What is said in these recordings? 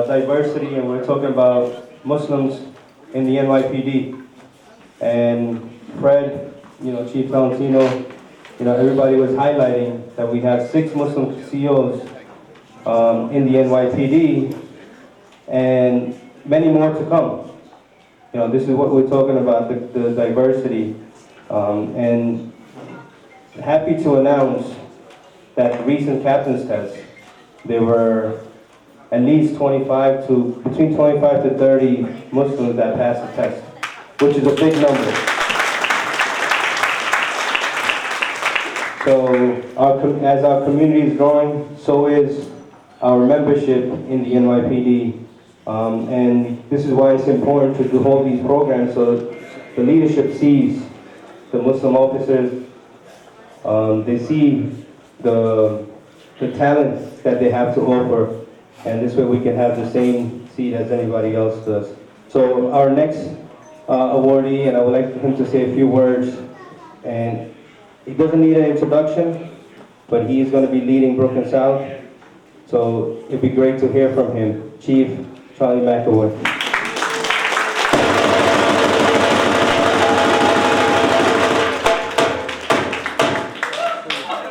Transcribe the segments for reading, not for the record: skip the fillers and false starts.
diversity, and we're talking about Muslims in the NYPD. And Fred, Chief Valentino, everybody was highlighting that we have 6 Muslim CEOs in the NYPD, and many more to come. This is what we're talking about, the diversity. And happy to announce that recent captain's test, there were at least between 25 to 30 Muslims that passed the test, which is a big number. So as our community is growing, so is our membership in the NYPD. And this is why it's important to hold these programs so the leadership sees the Muslim officers, they see the talents that they have to offer, and this way we can have the same seat as anybody else does. So our next awardee, and I would like him to say a few words, and he doesn't need an introduction, but he is going to be leading Brooklyn South, so it'd be great to hear from him. Chief Charlie McAvoy.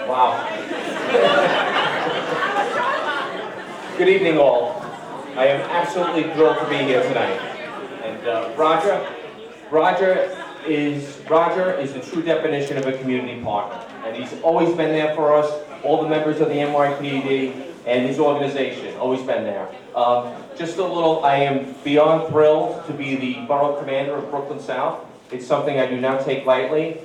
Wow. Good evening, all. I am absolutely thrilled to be here tonight. And Roger is the true definition of a community partner. And he's always been there for us, all the members of the NYPD and his organization, always been there. I am beyond thrilled to be the borough commander of Brooklyn South. It's something I do not take lightly.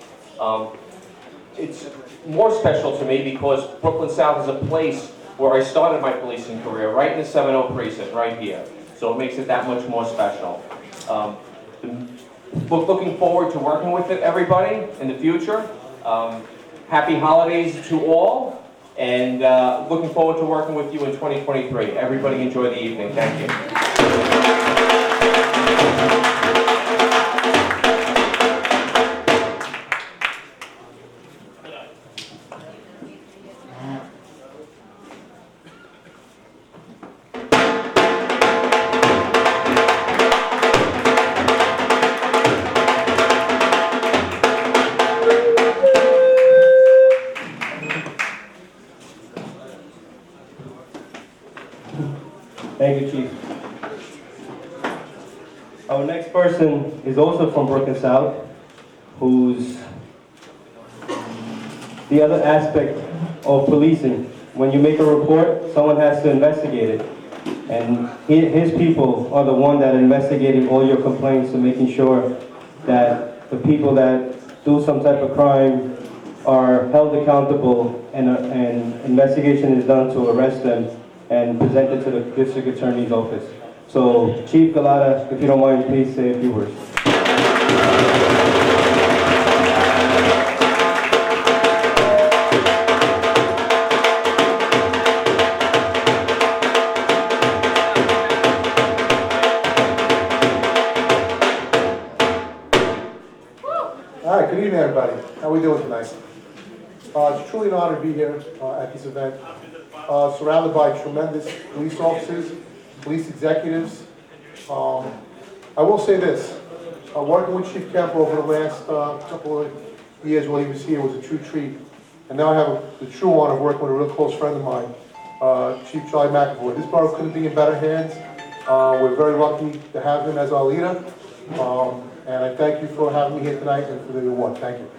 It's more special to me because Brooklyn South is a place where I started my policing career, right in the 7-0 precinct, right here. So it makes it that much more special. Looking forward to working with everybody in the future. Happy holidays to all. And looking forward to working with you in 2023. Everybody enjoy the evening. Thank you. Thank you, Chief. Our next person is also from Brooklyn South, who's the other aspect of policing. When you make a report, someone has to investigate it. And his people are the one that are investigating all your complaints and making sure that the people that do some type of crime are held accountable and investigation is done to arrest them and presented to the district attorney's office. So, Chief Galata, if you don't mind, please say a few words. All right, good evening, everybody. How are we doing tonight? It's truly an honor to be here at this event. Surrounded by tremendous police officers, police executives. I will say this, working with Chief Kemp over the last couple of years while he was here was a true treat. And now I have the true honor of working with a real close friend of mine, Chief Charlie McAvoy. This borough couldn't be in better hands. We're very lucky to have him as our leader. And I thank you for having me here tonight and for the award. Thank you.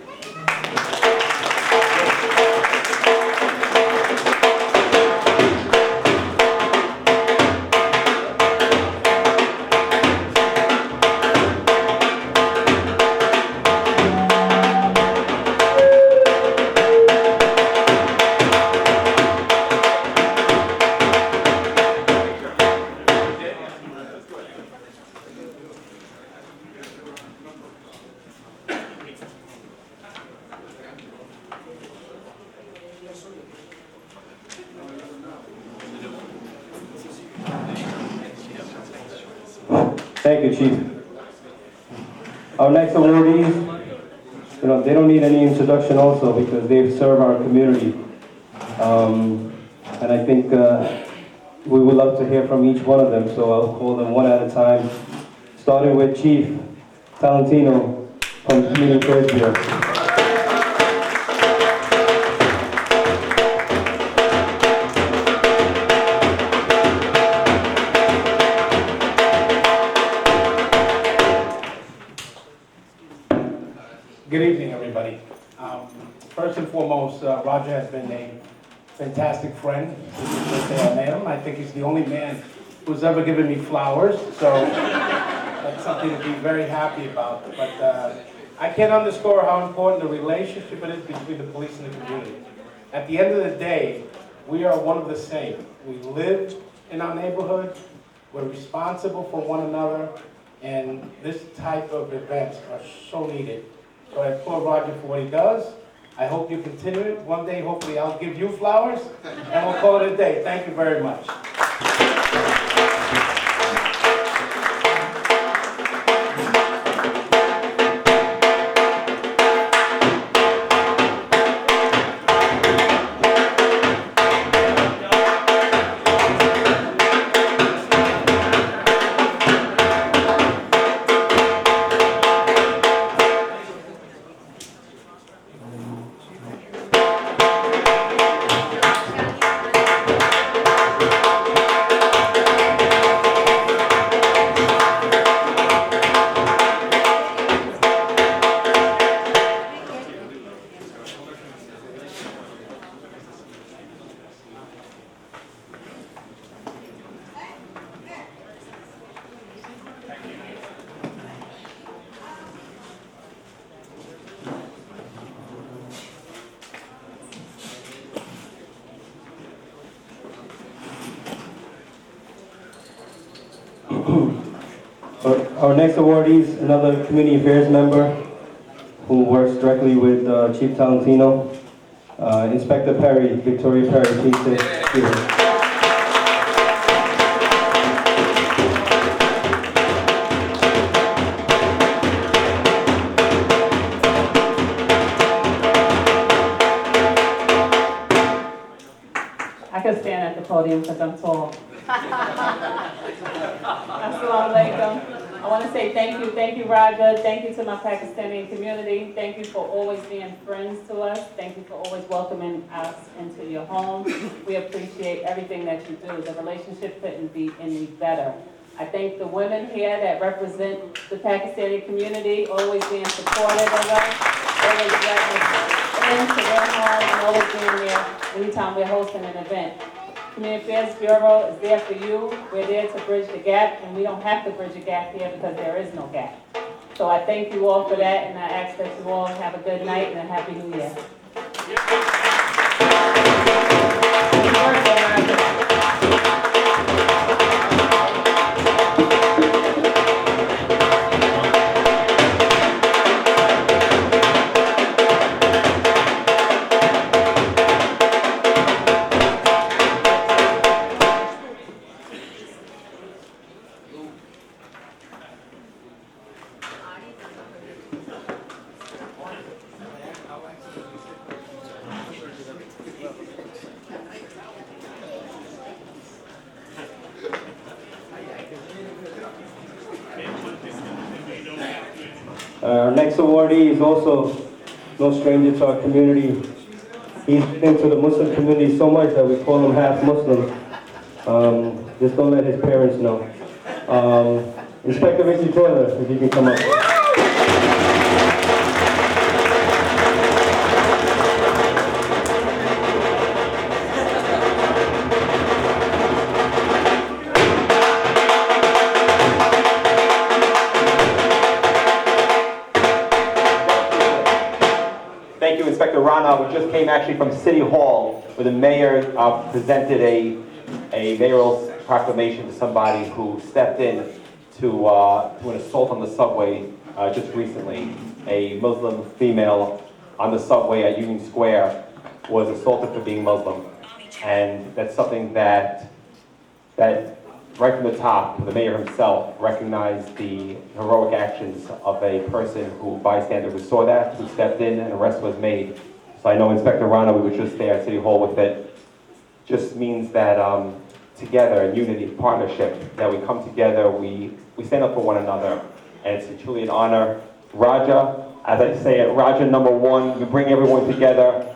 Thank you, Chief. Our next awardees, they don't need any introduction also because they've served our community. And I think we would love to hear from each one of them, so I'll call them one at a time, starting with Chief Talentino from Community Affairs Bureau. Good evening, everybody. First and foremost, Roger has been a fantastic friend since the day I met him. I think he's the only man who's ever given me flowers, so that's something to be very happy about. But I can't underscore how important the relationship it is between the police and the community. At the end of the day, we are one of the same. We live in our neighborhood, we're responsible for one another, and this type of events are so needed. So I applaud Roger for what he does. I hope you continue it. One day, hopefully, I'll give you flowers, and we'll call it a day. Thank you very much. Our next awardee is another community affairs member who works directly with Chief Talentino, Inspector Perry, Victoria Perry. Please sit here. I could stand at the podium because I'm tall. Assalamu alaikum. I want to say thank you Roger, thank you to my Pakistani community, thank you for always being friends to us, thank you for always welcoming us into your home. We appreciate everything that you do. The relationship couldn't be any better. I thank the women here that represent the Pakistani community, always being supportive of us, always letting us into their home, and always being there anytime we're hosting an event. Community Affairs Bureau is there for you. We're there to bridge the gap, and we don't have to bridge a gap here because there is no gap. So I thank you all for that, and I ask that you all have a good night and a happy new year. Our next awardee is also no stranger to our community. He's into the Muslim community so much that we call him half Muslim. Just don't let his parents know. Inspector Richie Taylor, if you can come up. Thank you, Inspector Rana. We just came actually from City Hall, where the mayor presented a mayoral proclamation to somebody who stepped in to an assault on the subway just recently. A Muslim female on the subway at Union Square was assaulted for being Muslim. And that's something that right from the top, the mayor himself recognized the heroic actions of a person who bystander who saw that, who stepped in, and an arrest was made. So I know Inspector Rana, we were just there at City Hall with it, just means that together in unity, partnership, that we come together, we stand up for one another, and it's truly an honor. Raja, as I say it, Raja #1, you bring everyone together.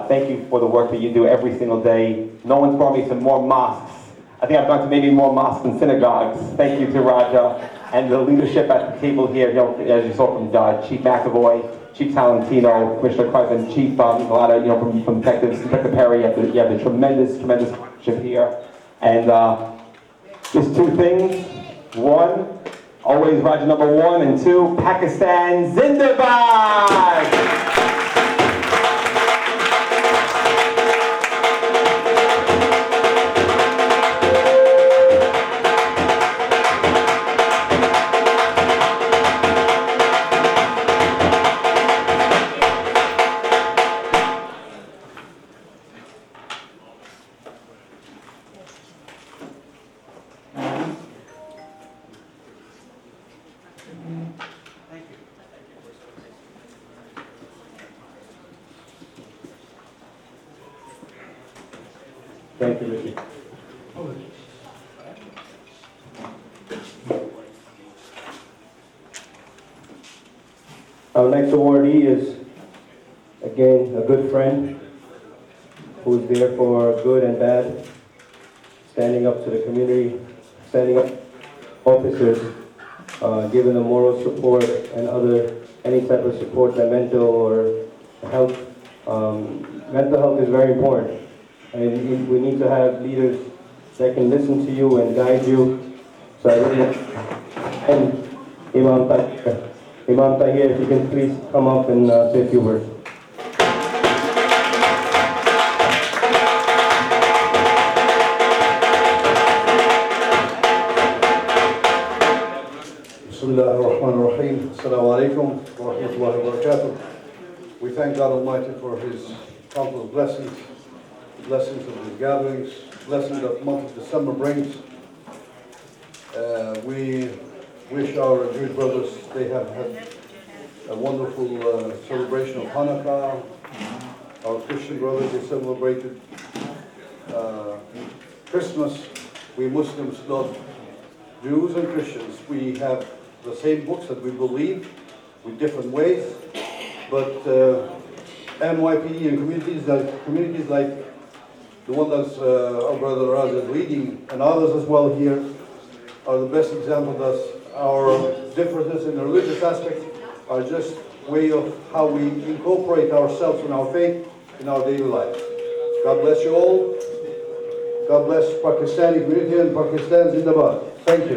Thank you for the work that you do every single day. No one's brought me some more mosques. I think I've gone to maybe more mosques and synagogues. Thank you to Raja and the leadership at the table here, as you saw from Chief McAvoy, Chief Talentino, Commissioner Crichton, Chief Milata, from Detective Perry. You have the tremendous leadership here. And just two things. One, always Raja #1, and two, Pakistan Zindabad! Thank you, Ricky. Our next awardee is, again, a good friend who's there for good and bad, standing up to the community, standing up to officers, giving them moral support and any type of support, that mental or health. Mental health is very important. And we need to have leaders that can listen to you and guide you. So I really, and Imam Tahir, if you can please come up and say a few words. Bismillah ar-Rahman ar-Rahim. Assalamu alaikum wa rahmatullahi wa barakatuh. We thank God Almighty for His countless blessings, blessings of His gatherings, blessings that the month of December brings. We wish our Jewish brothers they have had a wonderful celebration of Hanukkah. Our Christian brothers, they celebrated Christmas. We Muslims love Jews and Christians. We have the same books that we believe with different ways, but NYPD and communities like the one that our brother Raz is leading, and others as well here, are the best example that our differences in the religious aspect are just way of how we incorporate ourselves and our faith in our daily lives. God bless you all. God bless Pakistani community and Pakistan Zindabad. Thank you.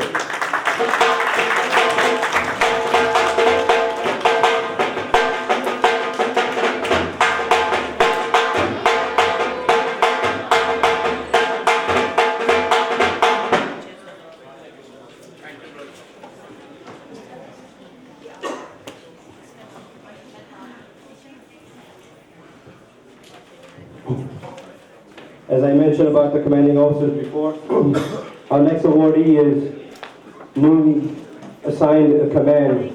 As I mentioned about the commanding officers before, our next awardee is newly assigned a command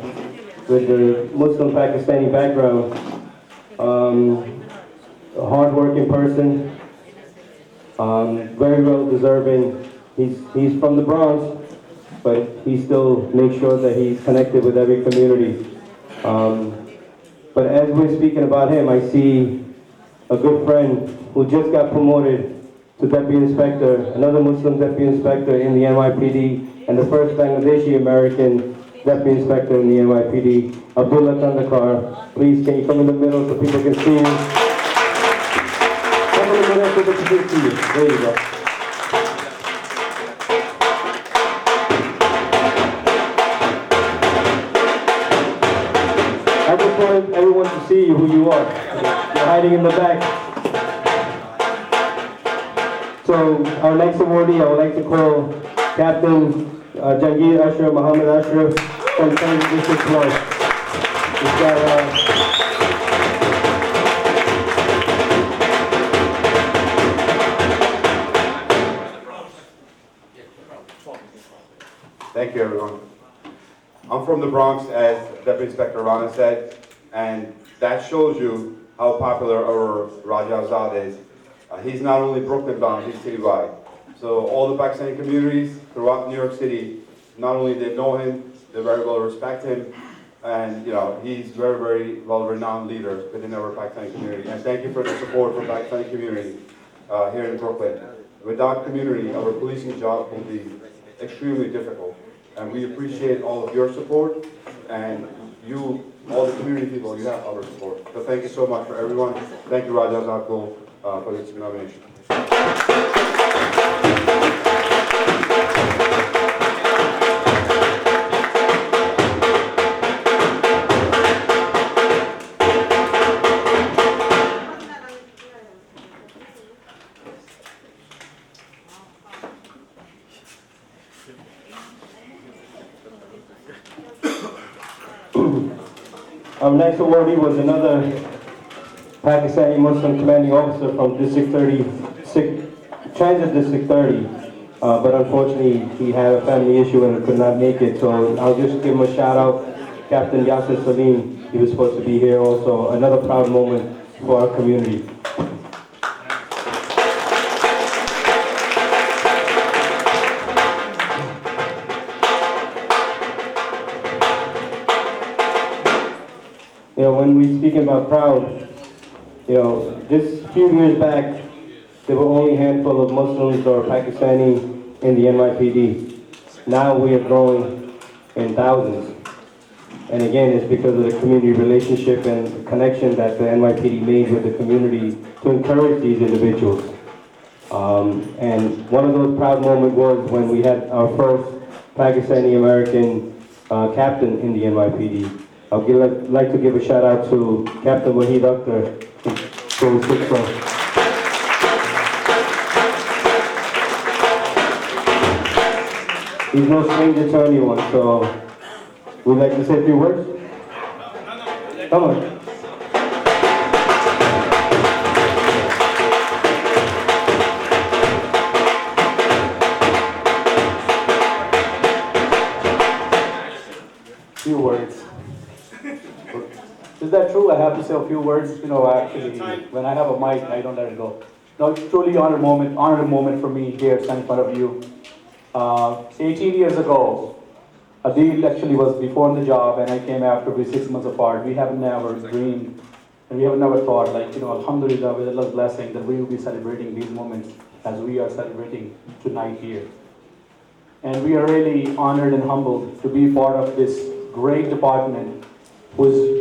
with the Muslim Pakistani background. A hard-working person, very well deserving. He's from the Bronx, but he still makes sure that he's connected with every community. But as we're speaking about him, I see a good friend who just got promoted to Deputy Inspector, another Muslim Deputy Inspector in the NYPD, and the first Bangladeshi American Deputy Inspector in the NYPD, Abdullah Kandakar. Please, can you come in the middle so people can see you? Come in the middle so people can see you. There you go. I just wanted everyone to see who you are. You're hiding in the back. So our next awardee, I would like to call Captain Jangir Ashraf, Muhammad Ashraf from Kansas District 12. He's got, Thank you, everyone. I'm from the Bronx, as Deputy Inspector Rana said, and that shows you how popular our Raja Azad is. He's not only Brooklyn bound, he's citywide. So all the Pakistani communities throughout New York City, not only they know him, they very well respect him, and he's very, very well-renowned leader within our Pakistani community. And thank you for the support from the Pakistani community here in Brooklyn. Without community, our policing job will be extremely difficult. And we appreciate all of your support, and you, all the community people, you have our support. So thank you so much for everyone. Thank you, Raja Zakul, for this nomination. Our next awardee was another Pakistani Muslim commanding officer from District 30, Transit District 30. But unfortunately, he had a family issue and could not make it. So I'll just give him a shout out. Captain Yasser Salim, he was supposed to be here also. Another proud moment for our community. When we speaking about proud, just a few years back, there were only a handful of Muslims or Pakistani in the NYPD. Now we are growing in thousands. And again, it's because of the community relationship and connection that the NYPD made with the community to encourage these individuals. And one of those proud moments was when we had our first Pakistani American captain in the NYPD. I'd like to give a shout out to Captain Wahid Akhtar, from 6th row. He's no stranger to anyone, so would like to say a few words? Come on. Few words. Is that true? I have to say a few words. Actually, when I have a mic, I don't let it go. No, truly honored moment for me here, standing in front of you. 18 years ago, Adil actually was before on the job, and I came after. We 6 months apart. We have never dreamed, and we have never thought, alhamdulillah, with Allah's blessing, that we will be celebrating these moments as we are celebrating tonight here. And we are really honored and humbled to be part of this great department who's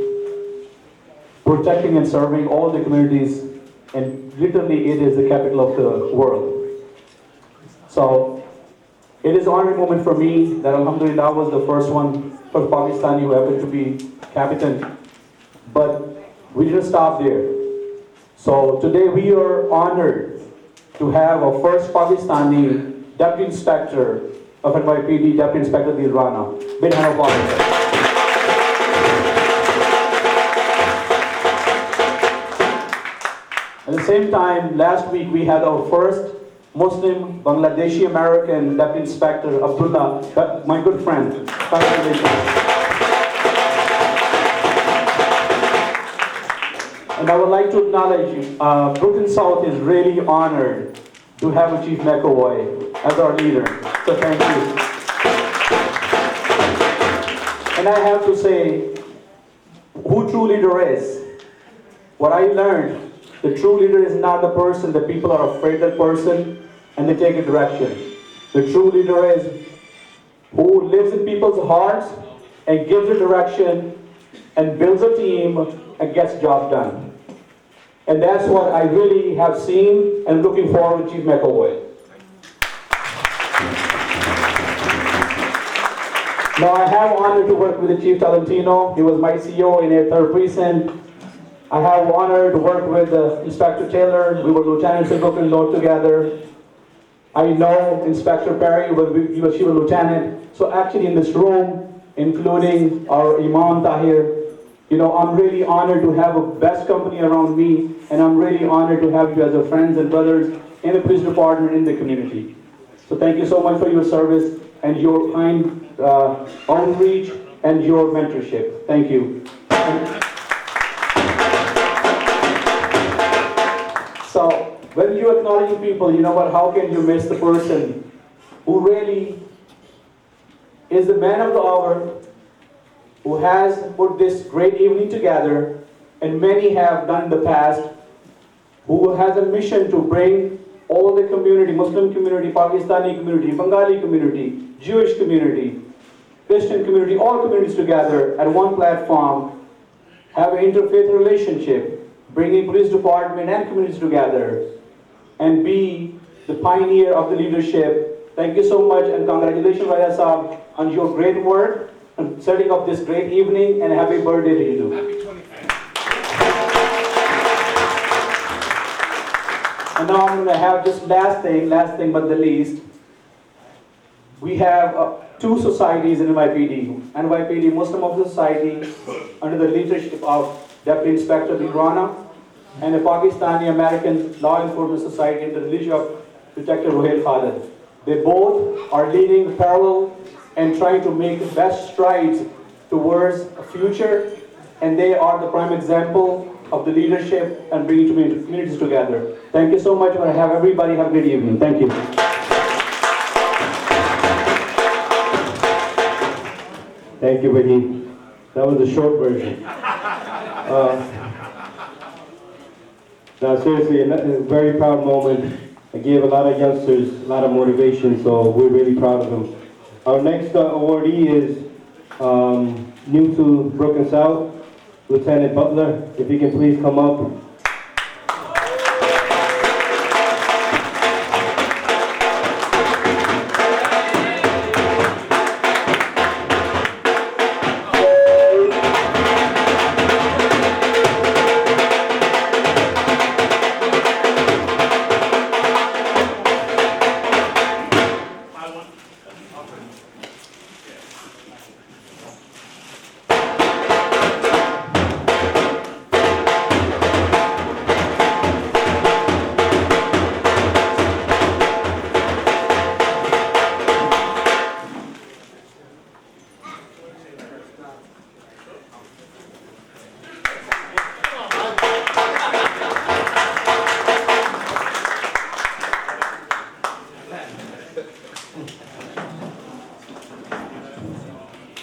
protecting and serving all the communities, and literally it is the capital of the world. So it is an honoring moment for me that alhamdulillah I was the first Pakistani who happened to be captain. But we didn't stop there. So today we are honored to have our first Pakistani Deputy Inspector of NYPD, Deputy Inspector Dil Rana, bin Hanaf. At the same time, last week we had our first Muslim Bangladeshi American Deputy Inspector, Abdullah, my good friend. Congratulations. And I would like to acknowledge you. Brooklyn South is really honored to have Chief McAvoy as our leader. So thank you. And I have to say, who true leader is? What I learned, the true leader is not the person that people are afraid of that person and they take a direction. The true leader is who lives in people's hearts and gives a direction and builds a team and gets job done. And that's what I really have seen and looking forward to Chief McAvoy. Now I have honor to work with the Chief Talentino. He was my CEO in a 3rd precinct. I have honor to work with Inspector Taylor. We were lieutenants in Brooklyn Law together. I know Inspector Perry, she was lieutenant. So actually in this room, including our Imam Tahir, I'm really honored to have a best company around me, and I'm really honored to have you as a friends and brothers in the police department, in the community. So thank you so much for your service and your kind outreach and your mentorship. Thank you. So when you acknowledge people, you know what, how can you miss the person who really is the man of the hour, who has put this great evening together, and many have done in the past, who has a mission to bring all the community, Muslim community, Pakistani community, Bengali community, Jewish community, Christian community, all communities together at one platform, have an interfaith relationship, bringing police department and communities together, and be the pioneer of the leadership. Thank you so much, and congratulations, Raja Saab, on your great work and setting up this great evening, and happy birthday to you. Happy 25th. And now I'm going to have just last thing but the least. We have two societies in NYPD. NYPD Muslim Officer Society under the leadership of Deputy Inspector Lee Rana, and the Pakistani American Law Enforcement Society under the leadership of Detective Rohil Khalid. They both are leading parallel and trying to make the best strides towards a future, and they are the prime example of the leadership and bringing communities together. Thank you so much. I have everybody have a good evening. Thank you. Thank you, Vicky. That was the short version. Now, seriously, a very proud moment. I gave a lot of youngsters a lot of motivation, so we're really proud of them. Our next awardee is new to Brooklyn South, Lieutenant Butler. If he can please come up.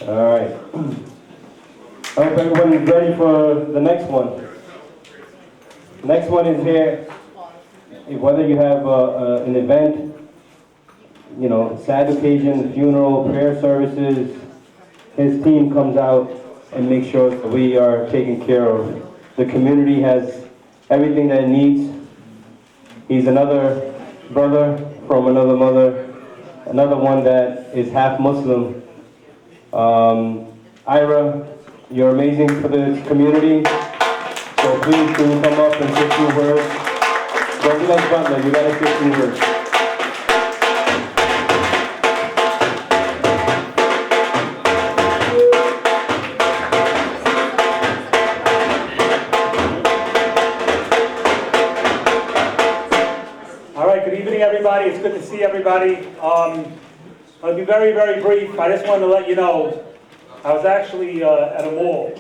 All right. I hope everyone is ready for the next one. The next one is here. Whether you have an event, you know, sad occasion, funeral, prayer services, his team comes out and makes sure that we are taken care of. The community has everything that it needs. He's another brother from another mother, another one that is half Muslim. Ira, you're amazing for the community, so please can you come up and say a few words. Don't be like Butler, you gotta say a few words. All right, good evening, everybody. It's good to see everybody. I'll be very, very brief. I just wanted to let you know, I was actually at a mall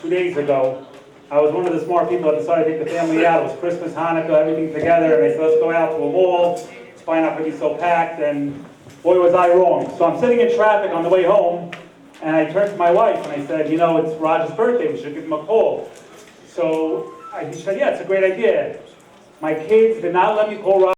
2 days ago. I was one of the smart people that decided to take the family out. It was Christmas, Hanukkah, everything together, and they said, let's go out to a mall. It's probably not going to be so packed, and boy, was I wrong. So I'm sitting in traffic on the way home, and I turned to my wife, and I said, you know, it's Roger's birthday. We should give him a call. So she said, yeah, it's a great idea. My kids did not let me call Roger.